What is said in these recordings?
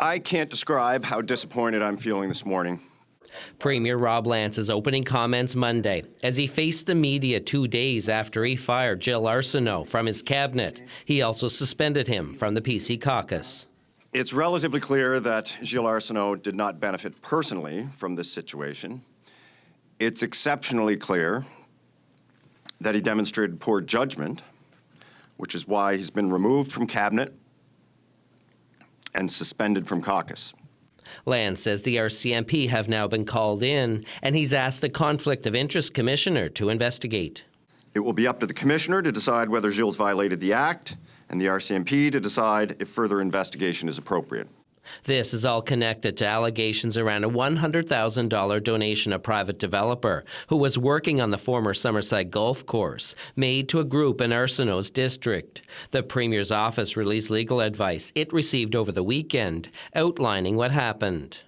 I can't describe how disappointed I'm feeling this morning. Premier Rob Lance's opening comments Monday as he faced the media 2 days after he fired Jill Arseno from his cabinet. He also suspended him from the PC caucus. It's relatively clear that Jill Arseno did not benefit personally from this situation. It's exceptionally clear that he demonstrated poor judgment, which is why he's been removed from cabinet and suspended from caucus. Lance says the RCMP have now been called in, and he's asked the Conflict of Interest Commissioner to investigate. It will be up to the Commissioner to decide whether Gilles violated the Act, and the RCMP to decide if further investigation is appropriate. This is all connected to allegations around a $100,000 donation a private developer who was working on the former Summerside Golf Course made to a group in Arseno's district. The Premier's office released legal advice it received over the weekend outlining what happened.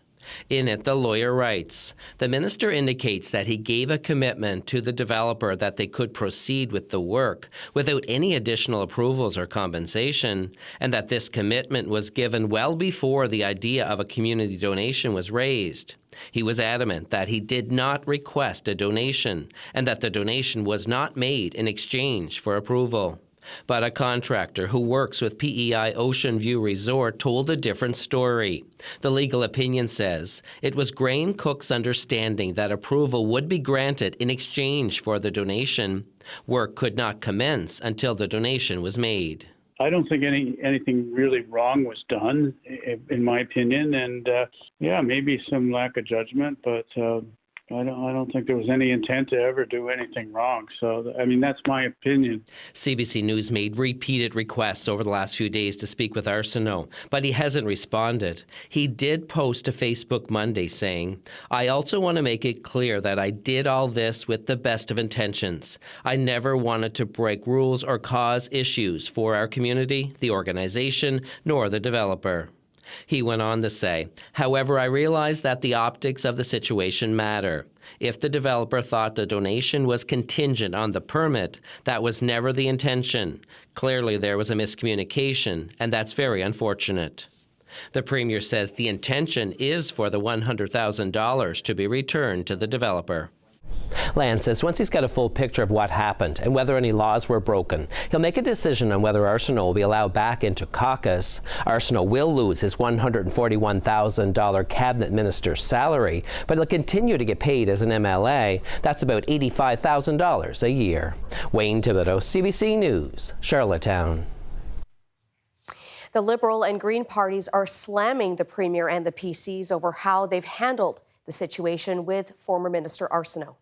In it, the lawyer writes, the minister indicates that he gave a commitment to the developer that they could proceed with the work without any additional approvals or compensation, and that this commitment was given well before the idea of a community donation was raised. He was adamant that he did not request a donation and that the donation was not made in exchange for approval. But a contractor who works with P.E.I. Ocean View Resort told a different story. The legal opinion says it was Graham Cook's understanding that approval would be granted in exchange for the donation. Work could not commence until the donation was made. I don't think anything really wrong was done, in my opinion, and maybe some lack of judgment, but I don't think there was any intent to ever do anything wrong. So, I mean, that's my opinion. CBC News made repeated requests over the last few days to speak with Arseno, but he hasn't responded. He did post to Facebook Monday saying, I also want to make it clear that I did all this with the best of intentions. I never wanted to break rules or cause issues for our community, the organization, nor the developer. He went on to say, however, I realize that the optics of the situation matter. If the developer thought the donation was contingent on the permit, that was never the intention. Clearly, there was a miscommunication, and that's very unfortunate. The Premier says the intention is for the $100,000 to be returned to the developer. Lance says once he's got a full picture of what happened and whether any laws were broken, he'll make a decision on whether Arseno will be allowed back into caucus. Arseno will lose his $141,000 cabinet minister's salary, but he'll continue to get paid as an MLA. That's about $85,000 a year. Wayne Thibodeau, CBC News, Charlottetown. The Liberal and Green parties are slamming the Premier and the PCs over how they've handled the situation with former Minister Arseno.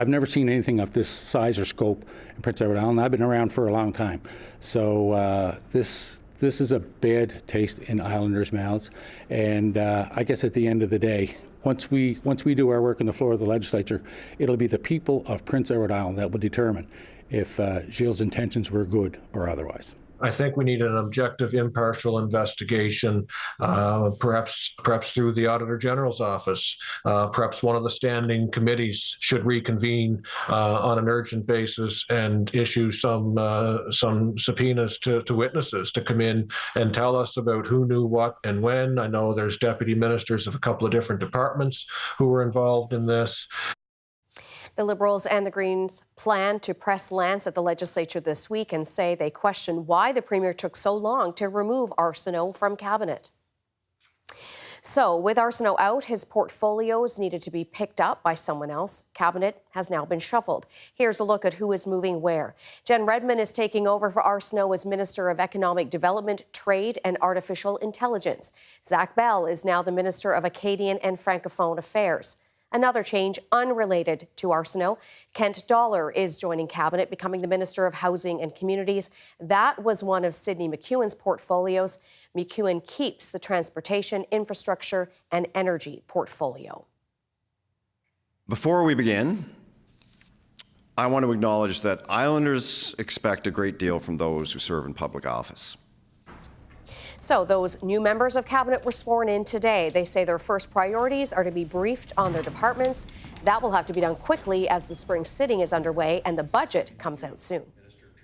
I've never seen anything of this size or scope in Prince Edward Island. I've been around for a long time. So this is a bad taste in Islanders' mouths. And I guess at the end of the day, once we do our work on the floor of the legislature, it'll be the people of Prince Edward Island that will determine if Gilles' intentions were good or otherwise. I think we need an objective, impartial investigation, perhaps through the Auditor General's office. Perhaps one of the standing committees should reconvene on an urgent basis and issue some subpoenas to witnesses to come in and tell us about who knew what and when. I know there's deputy ministers of a couple of different departments who were involved in this. The Liberals and the Greens plan to press Lance at the legislature this week and say they question why the Premier took so long to remove Arseno from cabinet. So, with Arseno out, his portfolios needed to be picked up by someone else. Cabinet has now been shuffled. Here's a look at who is moving where. Jen Redmond is taking over for Arseno as Minister of Economic Development, Trade and Artificial Intelligence. Zach Bell is now the Minister of Acadian and Francophone Affairs. Another change unrelated to Arseno. Kent Dollar is joining cabinet, becoming the Minister of Housing and Communities. That was one of Sidney McEwen's portfolios. McEwen keeps the transportation, infrastructure, and energy portfolio. Before we begin, I want to acknowledge that Islanders expect a great deal from those who serve in public office. So those new members of cabinet were sworn in today. They say their first priorities are to be briefed on their departments. That will have to be done quickly as the spring sitting is underway and the budget comes out soon.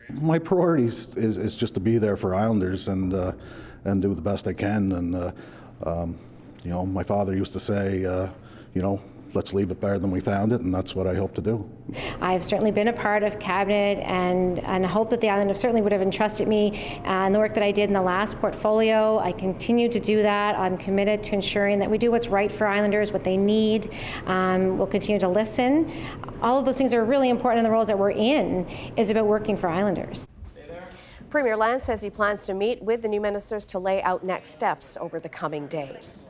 My priorities is just to be there for Islanders and do the best I can. And You know, my father used to say, you know, let's leave it better than we found it, and that's what I hope to do. I've certainly been a part of Cabinet, and I hope that the island certainly would have entrusted me and the work that I did in the last portfolio. I continue to do that. I'm committed to ensuring that we do what's right for Islanders, what they need. We'll continue to listen. All of those things are really important in the roles that we're in, is about working for Islanders. Premier Lam says he plans to meet with the new ministers to lay out next steps over the coming days.